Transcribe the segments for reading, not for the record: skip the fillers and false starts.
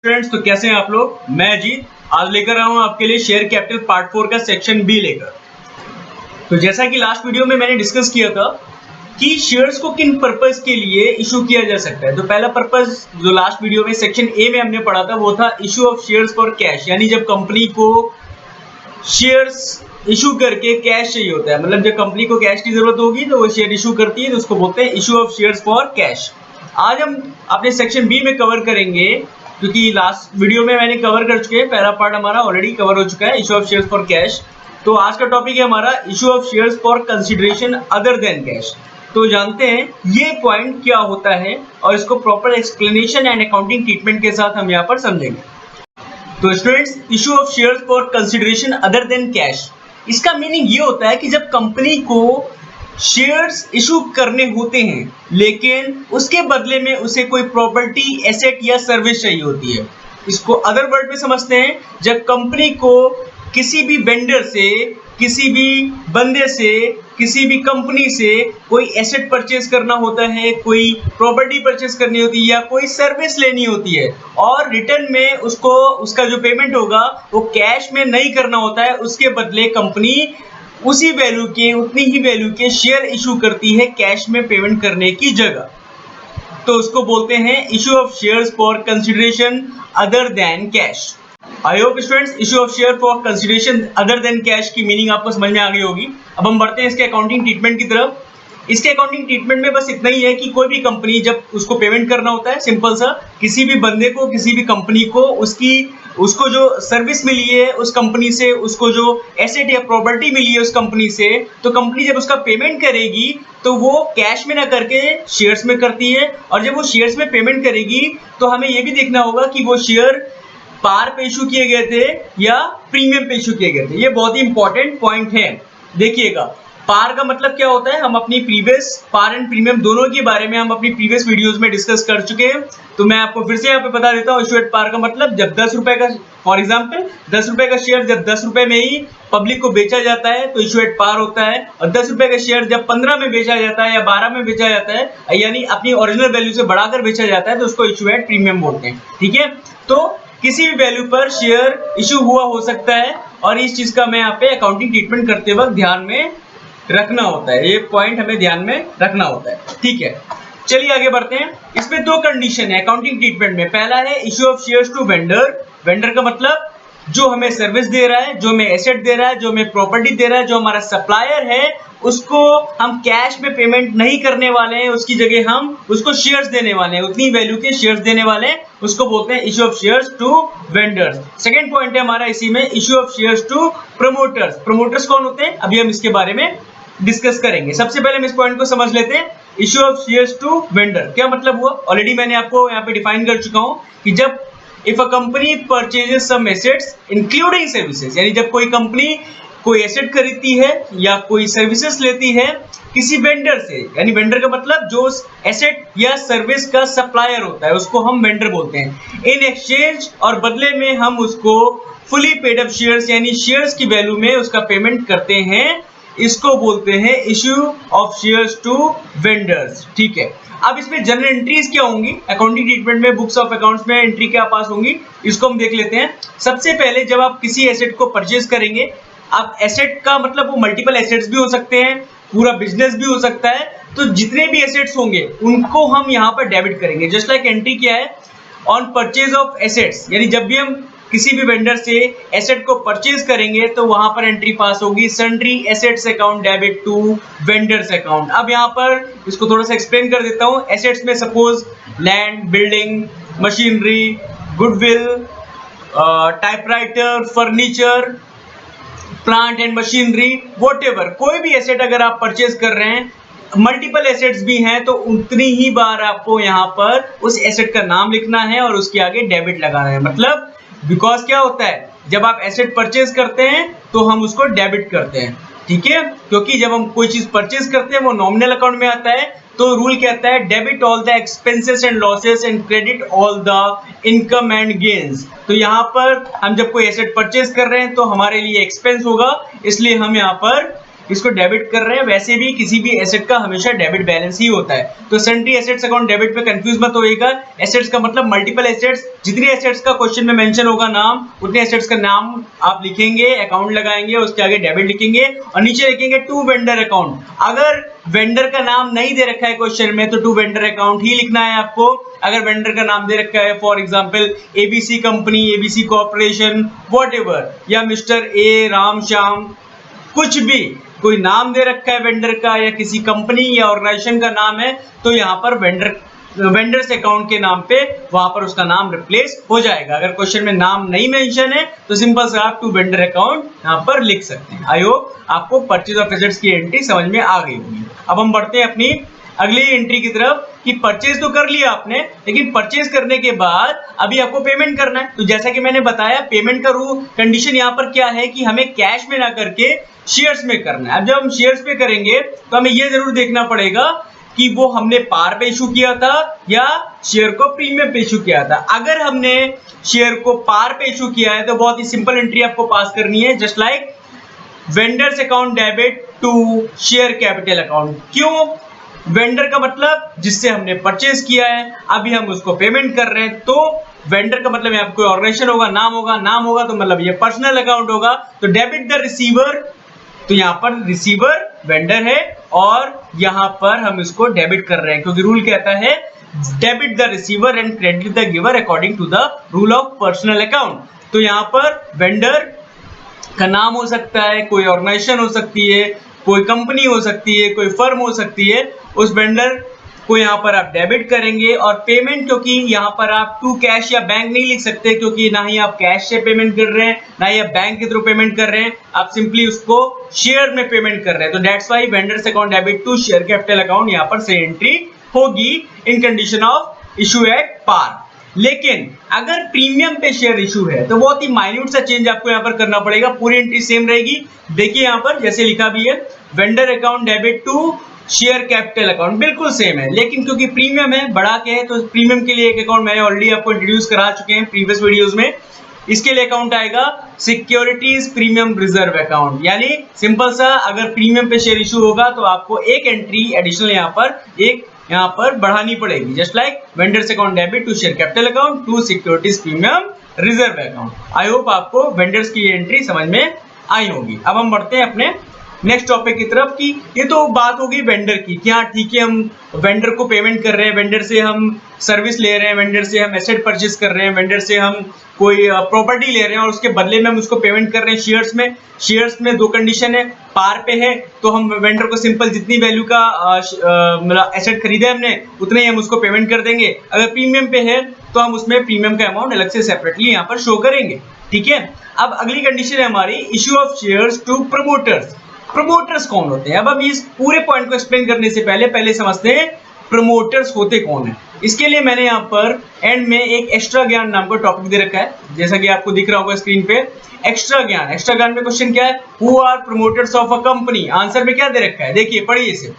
Friends, तो कैसे हैं आप लोग। मैं अजीत आज लेकर आया हूं आपके लिए शेयर कैपिटल पार्ट 4 का सेक्शन बी लेकर। तो जैसा कि लास्ट वीडियो में मैंने डिस्कस किया था कि शेयर्स को किन पर्पस के लिए इशू किया जा सकता है। तो पहला पर्पस जो लास्ट वीडियो में सेक्शन ए में हमने पढ़ा था वो था issue of shares for cash, यानी जब कंपनी को शेयर्स इशू करके कैश चाहिए होता है, मतलब जब कंपनी को कैश की जरूरत होगी तो वो शेयर इशू करती है, तो उसको बोलते हैं issue of shares for cash. आज हम अपने सेक्शन बी में कवर करेंगे, क्योंकि लास्ट वीडियो में मैंने कवर कर चुके हैं, पहला पार्ट हमारा ऑलरेडी कवर हो चुका है issue of shares for cash. तो आज का टॉपिक है हमारा issue of shares for consideration other than cash. तो जानते हैं ये पॉइंट क्या होता है और इसको proper explanation and accounting treatment के साथ हम यहाँ पर समझेंगे। तो students, issue of shares for consideration other than cash, इसका मीनिंग ये होता है कि जब कंपनी को शेयर्स इशू करने होते हैं लेकिन उसके बदले में उसे कोई प्रॉपर्टी, एसेट या सर्विस चाहिए होती है। इसको अदर वर्ड में समझते हैं, जब कंपनी को किसी भी वेंडर से, किसी भी बंदे से, किसी भी कंपनी से कोई एसेट परचेज करना होता है, कोई प्रॉपर्टी परचेज करनी होती है या कोई सर्विस लेनी होती है और रिटर्न में उसको उसका जो पेमेंट होगा वो कैश में नहीं करना होता है, उसके बदले कंपनी उसी वैल्यू के, उतनी ही वैल्यू के शेयर इशू करती है कैश में पेमेंट करने की जगह। तो उसको बोलते हैं issue of shares for consideration other than cash. I hope students issue of share for consideration other than cash की मीनिंग आपको समझ में आ गई होगी। अब हम बढ़ते हैं इसके अकाउंटिंग ट्रीटमेंट की तरफ। इसके अकाउंटिंग ट्रीटमेंट में बस इतना ही है कि कोई भी कंपनी जब उसको पेमेंट करना होता है, सिंपल सा, किसी भी बंदे को, किसी भी कंपनी को उसको जो सर्विस मिली है उस कंपनी से, उसको जो एसेट या प्रॉपर्टी मिली है उस कंपनी से, तो कंपनी जब उसका पेमेंट करेगी तो वो कैश में ना करके शेयर्स में करती है। और जब वो शेयर्स में पेमेंट करेगी तो हमें ये भी देखना होगा कि वो शेयर पार पे इशू किए गए थे या प्रीमियम पे इशू किए गए थे। ये बहुत ही इंपॉर्टेंट पॉइंट है। देखिएगा, पार का मतलब क्या होता है, हम अपनी प्रीवियस पार एंड प्रीमियम दोनों के बारे में हम अपनी प्रीवियस वीडियोस में डिस्कस कर चुके हैं। तो मैं आपको फिर से यहाँ पे बता देता हूँ, इशू एट पार का मतलब जब 10 रुपए का, फॉर एग्जांपल 10 रुपए का शेयर जब 10 रुपए में ही पब्लिक को बेचा जाता है तो इशू एट पार होता है। और 10 रुपए का शेयर जब 15 में बेचा जाता है या 12 में बेचा जाता है, यानी अपनी ओरिजिनल वैल्यू से बढ़ाकर बेचा जाता है, तो उसको इशू एट प्रीमियम बोलते हैं। ठीक है, तो किसी भी वैल्यू पर शेयर इशू हुआ हो सकता है और इस चीज का मैं यहाँ पे अकाउंटिंग ट्रीटमेंट करते वक्त ध्यान में रखना होता है, ये पॉइंट हमें ध्यान में रखना होता है। ठीक है, चलिए आगे बढ़ते हैं। इसमें दो कंडीशन है अकाउंटिंग ट्रीटमेंट में। पहला है issue of shares to vendor. Vendor का मतलब जो हमें सर्विस दे रहा है, जो हमें एसेट दे रहा है, जो हमें प्रॉपर्टी दे रहा है, जो हमारा सप्लायर है, उसको हम कैश में पेमेंट नहीं करने वाले हैं, उसकी जगह हम उसको शेयर्स देने वाले हैं, उतनी वैल्यू के शेयर्स देने वाले हैं, उसको बोलते हैं issue of shares to vendors. Second point है हमारा इसी में issue of shares to promoters. Promoters कौन होते हैं, अभी हम इसके बारे में डिस्कस करेंगे। सबसे पहले हम इस पॉइंट को समझ लेते हैं। Issue of shares to vendor क्या मतलब हुआ, ऑलरेडी मैंने आपको यहाँ पे डिफाइन कर चुका हूँ कि जब if a company purchases some assets including services, यानी जब कोई कंपनी कोई एसेट खरीदती है या कोई सर्विसेज लेती है किसी वेंडर से, यानी वेंडर का मतलब जो एसेट या सर्विस का सप्लायर होता है उसको हम वेंडर बोलते हैं। इन एक्सचेंज और बदले में हम उसको फुली पेड अप शेयर्स, यानी शेयर्स की वैल्यू में उसका पेमेंट करते हैं, इसको बोलते हैं issue of shares to vendors. ठीक है, अब इसमें जनरल एंट्रीज क्या होंगी अकाउंटिंग ट्रीटमेंट में, बुक्स ऑफ अकाउंट्स में एंट्री क्या पास होंगी, इसको हम देख लेते हैं। सबसे पहले जब आप किसी एसेट को परचेज करेंगे, आप एसेट का मतलब वो मल्टीपल एसेट्स भी हो सकते हैं, पूरा बिजनेस भी हो सकता है, तो जितने भी एसेट्स होंगे उनको हम यहाँ पर डेबिट करेंगे। जस्ट लाइक एंट्री क्या है ऑन परचेज ऑफ एसेट्स, यानी जब भी हम किसी भी वेंडर से एसेट को परचेज करेंगे तो वहां पर एंट्री पास होगी sundry assets account debit to vendors account. अब यहाँ पर इसको थोड़ा सा एक्सप्लेन कर देता हूँ। एसेट्स में suppose land, building, machinery, goodwill, typewriter, furniture, plant and machinery, whatever, कोई भी एसेट अगर आप परचेज कर रहे हैं, मल्टीपल एसेट्स भी हैं, तो उतनी ही बार आपको यहाँ पर उस एसेट का नाम लिखना है और उसके आगे डेबिट लगाना है। मतलब बिकॉज क्या होता है, जब आप एसेट परचेज करते हैं तो हम उसको डेबिट करते हैं। ठीक है, क्योंकि जब हम कोई चीज परचेज करते हैं वो नॉमिनल अकाउंट में आता है, तो रूल कहता है debit all the expenses and losses and credit all the income and gains. तो यहाँ पर हम जब कोई एसेट परचेज कर रहे हैं तो हमारे लिए एक्सपेंस होगा, इसलिए हम यहाँ पर इसको डेबिट कर रहे हैं। वैसे भी किसी भी एसेट का हमेशा डेबिट बैलेंस ही होता है, तो सन्ड्री एसेट्स अकाउंट डेबिट पे कंफ्यूज मत होइएगा। एसेट्स का मतलब मल्टीपल एसेट्स, जितने एसेट्स का क्वेश्चन में मेंशन होगा नाम, उतने एसेट्स का नाम आप लिखेंगे, अकाउंट लगाएंगे, उसके आगे डेबिट लिखेंगे और नीचे लिखेंगे टू वेंडर अकाउंट। अगर वेंडर का नाम नहीं दे रखा है क्वेश्चन में तो टू वेंडर अकाउंट ही लिखना है आपको। अगर वेंडर का नाम दे रखा है for example ABC company, ABC corporation, whatever, या मिस्टर ए, राम श्याम, कुछ भी कोई नाम दे रखा है वेंडर का या किसी कंपनी या ऑर्गेनाइजेशन का नाम है, तो यहाँ पर वेंडर्स अकाउंट के नाम पे वहां पर उसका नाम रिप्लेस हो जाएगा। अगर क्वेश्चन में नाम नहीं मेंशन है तो सिंपल से आप टू वेंडर अकाउंट यहाँ पर लिख सकते हैं। आई होप आपको परचेज ऑफ एसेट्स की एंट्री समझ में आ गई होगी। अब हम बढ़ते हैं अपनी अगली एंट्री की तरफ कि परचेज तो कर लिया आपने, लेकिन परचेज करने के बाद अभी आपको पेमेंट करना है। तो जैसा कि मैंने बताया, पेमेंट का कंडीशन यहाँ पर क्या है कि हमें कैश में ना करके शेयर्स में करना है। अब जब हम शेयर्स पे करेंगे तो हमें ये जरूर देखना पड़ेगा कि वो हमने पार पे इशू किया था या शेयर को प्रीमियम पे इशू किया था। अगर हमने शेयर को पार पे इशू किया है तो बहुत ही सिंपल एंट्री आपको पास करनी है, just like vendors account debit to share capital account. क्यों? वेंडर का मतलब जिससे हमने परचेज किया है, अभी हम उसको पेमेंट कर रहे हैं, तो वेंडर का मतलब यहाँ कोई ऑर्गेनाइजेशन होगा, नाम होगा तो मतलब ये पर्सनल अकाउंट होगा। तो डेबिट द रिसीवर, तो यहाँ पर रिसीवर वेंडर है और यहाँ पर हम इसको डेबिट कर रहे हैं क्योंकि रूल कहता है debit the receiver and credit the giver according to the rule of personal account. तो यहाँ पर वेंडर का नाम हो सकता है, कोई ऑर्गेनाइजेशन हो सकती है, कोई कंपनी हो सकती है, कोई फर्म हो सकती है, उस वेंडर को यहाँ पर आप डेबिट करेंगे। और पेमेंट, क्योंकि यहाँ पर आप टू कैश या बैंक नहीं लिख सकते क्योंकि ना ही आप कैश से पेमेंट कर रहे हैं ना ही आप बैंक के थ्रू पेमेंट कर रहे हैं, आप सिंपली उसको शेयर में पेमेंट कर रहे हैं। तो that's why vendors account debit to share capital account यहाँ पर से एंट्री होगी in condition of issue at par. लेकिन अगर प्रीमियम पे शेयर इशू है तो बहुत ही माइन्यूट सा चेंज आपको यहाँ पर करना पड़ेगा, पूरी एंट्री सेम रहेगी। देखिए यहाँ पर जैसे लिखा भी है vendor account debit to share capital account, बिल्कुल सेम है, लेकिन क्योंकि प्रीमियम है, बढ़ा के है, तो प्रीमियम के लिए एक अकाउंट मैंने ऑलरेडी आपको इंट्रोड्यूस करा चुके हैं प्रीवियस वीडियोस में। इसके लिए अकाउंट आएगा सिक्योरिटीज प्रीमियम रिजर्व अकाउंट, यानी सिंपल सा अगर प्रीमियम पे शेयर इशू होगा तो आपको एक एंट्री एडिशनल यहाँ पर बढ़ानी पड़ेगी, just like vendors account debit to share capital account to securities premium reserve account. I hope आपको वेंडर्स की एंट्री समझ में आई होगी। अब हम बढ़ते हैं अपने नेक्स्ट टॉपिक की तरफ कि ये तो बात होगी वेंडर की, क्या ठीक है हम वेंडर को पेमेंट कर रहे हैं, वेंडर से हम सर्विस ले रहे हैं, वेंडर से हम एसेट परचेज कर रहे हैं, वेंडर से हम कोई प्रॉपर्टी ले रहे हैं और उसके बदले में हम उसको पेमेंट कर रहे हैं शेयर्स में। शेयर्स में दो कंडीशन है, पार पे है तो हम वेंडर को सिंपल जितनी वैल्यू का मतलब एसेट खरीदे हमने उतने ही हम उसको पेमेंट कर देंगे। अगर प्रीमियम पे है तो हम उसमें प्रीमियम का अमाउंट अलग से सेपरेटली यहाँ पर शो करेंगे, ठीक है। अब अगली कंडीशन है हमारी issue of shares to promoters. Promoters कौन होते हैं? अब हम इस पूरे पॉइंट को एक्सप्लेन करने से पहले समझते हैं प्रमोटर्स होते कौन है। इसके लिए मैंने यहाँ पर एंड में एक एक्स्ट्रा ज्ञान नाम का टॉपिक दे रखा है, जैसा कि आपको दिख रहा होगा स्क्रीन पे। एक्स्ट्रा ज्ञान में क्वेश्चन क्या है? Who are promoters of a company. Answer में क्या दे रखा है, देखिए पढ़िए इसे।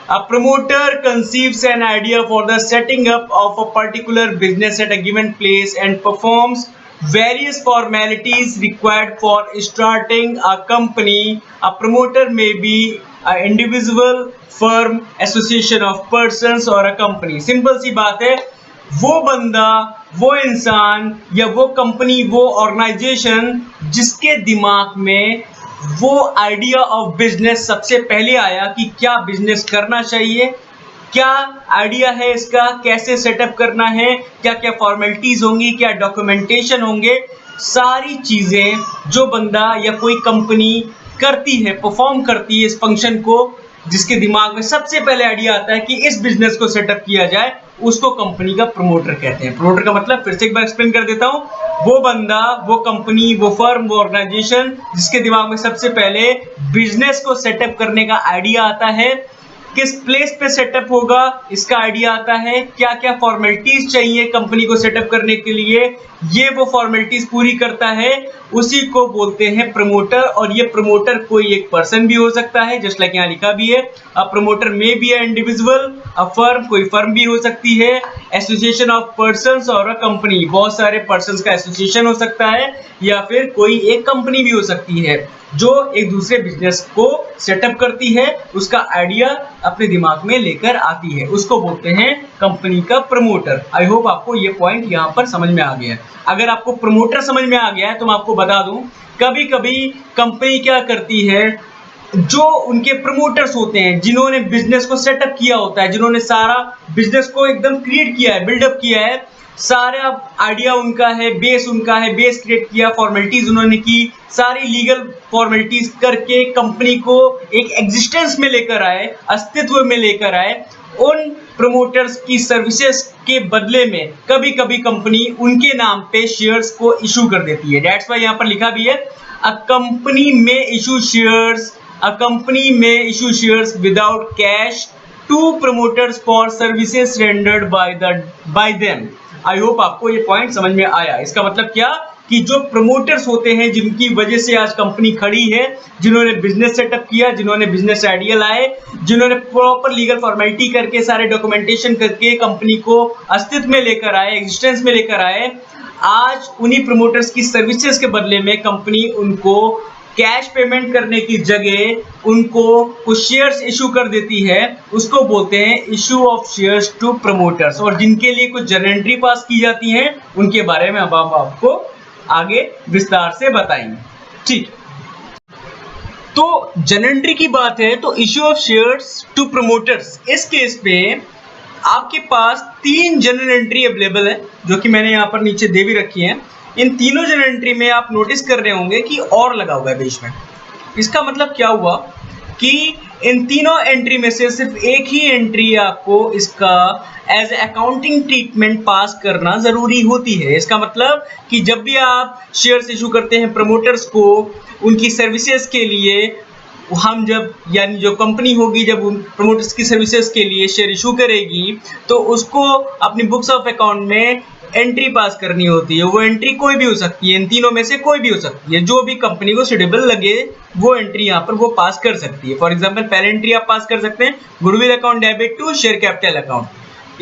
A promoter conceives an idea for the setting up of a particular business at a given place and performs various formalities required for starting a company. A promoter may be an individual, firm, association of persons or a company. Simple सी बात है, वो बंदा, वो इंसान या वो company, वो ऑर्गेनाइजेशन जिसके दिमाग में वो आइडिया ऑफ बिजनेस सबसे पहले आया कि क्या बिजनेस करना चाहिए, क्या आइडिया है इसका, कैसे सेटअप करना है, क्या क्या फॉर्मेलिटीज होंगी, क्या डॉक्यूमेंटेशन होंगे, सारी चीजें जो बंदा या कोई कंपनी करती है, परफॉर्म करती है इस फंक्शन को, जिसके दिमाग में सबसे पहले आइडिया आता है कि इस बिजनेस को सेटअप किया जाए, उसको कंपनी का प्रमोटर कहते हैं। प्रमोटर का मतलब फिर से एक बार एक्सप्लेन कर देता हूं, वो बंदा, वो कंपनी, वो फर्म, वो ऑर्गेनाइजेशन जिसके दिमाग में सबसे पहले बिजनेस को सेटअप करने का आइडिया आता है, किस प्लेस पे सेटअप होगा इसका आइडिया आता है, क्या क्या फॉर्मेलिटीज चाहिए कंपनी को सेटअप करने के लिए, ये वो फॉर्मेलिटीज पूरी करता है, उसी को बोलते हैं प्रमोटर। और ये प्रमोटर कोई एक पर्सन भी हो सकता है, जस्ट लाइक यहाँ लिखा भी है, अ प्रमोटर में be a individual, a firm, कोई फर्म भी हो सकती है, एसोसिएशन ऑफ पर्संस और अ कंपनी, बहुत सारे पर्संस का एसोसिएशन हो सकता है, या फिर कोई एक कंपनी भी हो सकती है। जो एक दूसरे बिजनेस को सेटअप करती है, उसका आइडिया अपने दिमाग में लेकर आती है, उसको बोलते हैं कंपनी का प्रमोटर। आई होप आपको ये पॉइंट यहाँ पर समझ में आ गया है। अगर आपको प्रमोटर समझ में आ गया है तो मैं आपको बता दूं, कभी कभी कंपनी क्या करती है, जो उनके प्रमोटर्स होते हैं, जिन्होंने बिजनेस को सेटअप किया होता है, जिन्होंने सारा बिजनेस को एकदम क्रिएट किया है, बिल्डअप किया है, सारा आइडिया उनका है, बेस क्रिएट किया, फॉर्मेलिटीज उन्होंने की, सारी लीगल फॉर्मेलिटीज करके कंपनी को एक एग्जिस्टेंस में लेकर आए, अस्तित्व में लेकर आए। उन प्रमोटर्स की सर्विसेज के बदले में कभी कभी कंपनी उनके नाम पे शेयर्स को इशू कर देती है। दैट्स वाई यहाँ पर लिखा भी है, अ कंपनी में issue shares without cash to promoters for services rendered by them. I hope आपको ये पॉइंट समझ में आया। इसका मतलब क्या कि जो प्रमोटर्स होते हैं, जिनकी वजह से आज कंपनी खड़ी है, जिन्होंने बिजनेस सेटअप किया, जिन्होंने बिजनेस आइडिया लाए, जिन्होंने प्रॉपर लीगल फॉर्मेलिटी करके सारे डॉक्यूमेंटेशन करके कंपनी को अस्तित्व में लेकर आए, एग्जिस्टेंस में लेकर आए, आज उन्हीं प्रमोटर्स की सर्विसेज के बदले में कंपनी उनको कैश पेमेंट करने की जगह उनको कुछ शेयर्स इशू कर देती है, उसको बोलते हैं issue of shares to promoters. और जिनके लिए कुछ जर्नल एंट्री पास की जाती हैं, उनके बारे में अब हम आपको आगे विस्तार से बताएंगे। ठीक, तो जर्नल एंट्री की बात है तो issue of shares to promoters, इस केस पे आपके पास 3 जर्नल एंट्री अवेलेबल है, जो कि मैंने यहाँ पर नीचे दे भी रखी है। इन तीनों जर्नल एंट्री में आप नोटिस कर रहे होंगे कि और लगा हुआ है बीच में। इसका मतलब क्या हुआ कि इन तीनों एंट्री में से सिर्फ एक ही एंट्री आपको इसका एज अकाउंटिंग ट्रीटमेंट पास करना जरूरी होती है। इसका मतलब कि जब भी आप शेयर्स इशू करते हैं प्रमोटर्स को उनकी सर्विसेज के लिए, हम जब यानी जो कंपनी होगी जब उन प्रमोटर्स की सर्विसेज के लिए शेयर इशू करेगी तो उसको अपनी बुक्स ऑफ अकाउंट में एंट्री पास करनी होती है। वो एंट्री कोई भी हो सकती है, इन तीनों में से कोई भी हो सकती है, जो भी कंपनी को सुटेबल लगे वो एंट्री यहाँ पर वो पास कर सकती है। फॉर एग्जांपल पहली एंट्री आप पास कर सकते हैं goodwill account debit to share capital account,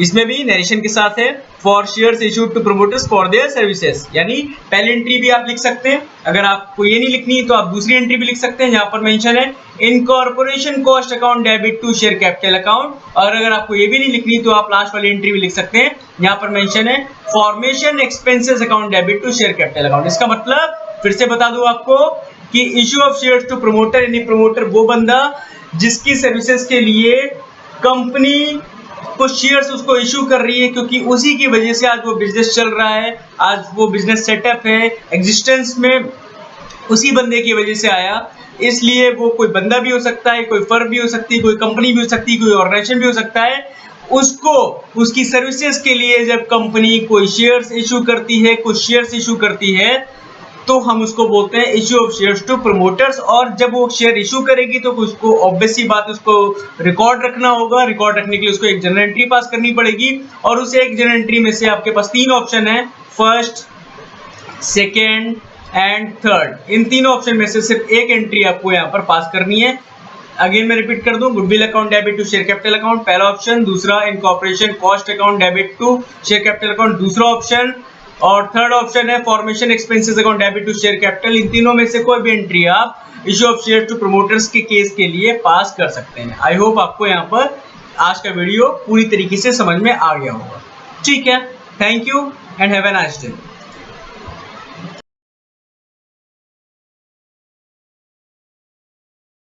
इसमें भी नरेशन के साथ है for shares issued to promoters for their services, यानी पहली एंट्री भी आप लिख सकते हैं। अगर आपको ये नहीं लिखनी तो आप दूसरी एंट्री भी लिख सकते हैं, जहां पर मेंशन है incorporation cost account debit to share capital account. और अगर आपको ये भी नहीं लिखनी तो आप लास्ट वाली एंट्री भी लिख सकते हैं, यहाँ पर मेंशन है formation expenses account debit to share capital account. इसका मतलब फिर से बता दूं आपको कि issue of shares to promoter, यानी प्रमोटर वो बंदा जिसकी सर्विसेज के लिए कंपनी कुछ शेयर्स उसको इशू कर रही है, क्योंकि उसी की वजह से आज वो बिजनेस चल रहा है, आज वो बिजनेस सेटअप है, एग्जिस्टेंस में उसी बंदे की वजह से आया। इसलिए वो कोई बंदा भी हो सकता है, कोई फर्म भी हो सकती है, कोई कंपनी भी हो सकती है, कोई ऑर्गेनाइजेशन भी हो सकता है। उसको उसकी सर्विसेज के लिए जब कंपनी कोई शेयर्स इशू करती है, कुछ शेयर्स इशू करती है, तो हम उसको बोलते हैं issue of shares to promoters. और जब वो शेयर इशू करेगी तो उसको ऑब्वियस सी बात उसको रिकॉर्ड रखना होगा। रिकॉर्ड रखने के लिए उसको एक जर्नल एंट्री पास करनी पड़ेगी, और उस एक जर्नल एंट्री में से आपके पास 3 ऑप्शन है, फर्स्ट, सेकेंड एंड थर्ड। इन तीनों ऑप्शन में से सिर्फ एक एंट्री आपको यहाँ पर पास करनी है। अगेन मैं रिपीट कर दूं, goodwill account debit to share capital account पहला ऑप्शन, दूसरा incorporation cost account debit to share capital account दूसरा ऑप्शन, और थर्ड ऑप्शन है formation expenses account debit to share capital. इन तीनों में से कोई भी एंट्री आप issue of share to promoters के केस के लिए पास कर सकते हैं। आई होप आपको यहाँ पर आज का वीडियो पूरी तरीके से समझ में आ गया होगा। ठीक है, thank you and have a nice day.